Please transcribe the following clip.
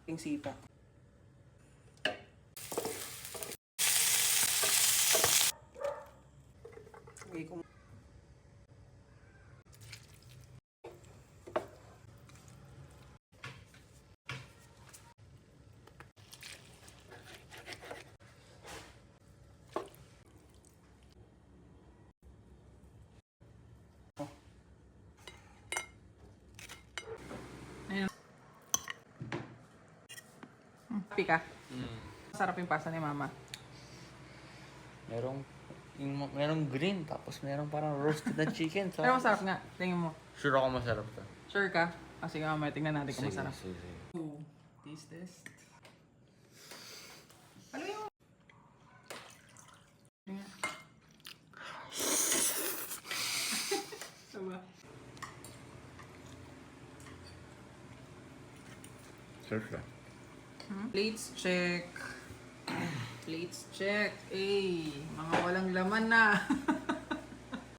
Yung sipa. Okay, kung... Ayun. Happy ka? Sarap yung pasta ni mama. Merong green, tapos merong parang roasted na chicken. So, Pero masarap nga. Tingin mo. sure ako masarap to. Sure ka? Sige mamaya, tingnan natin kung Sige, masarap. sige. Ooh, taste test. Ano yung... Tingnan. Diba? Sure siya. Plates check. Plates check. Mga walang laman na.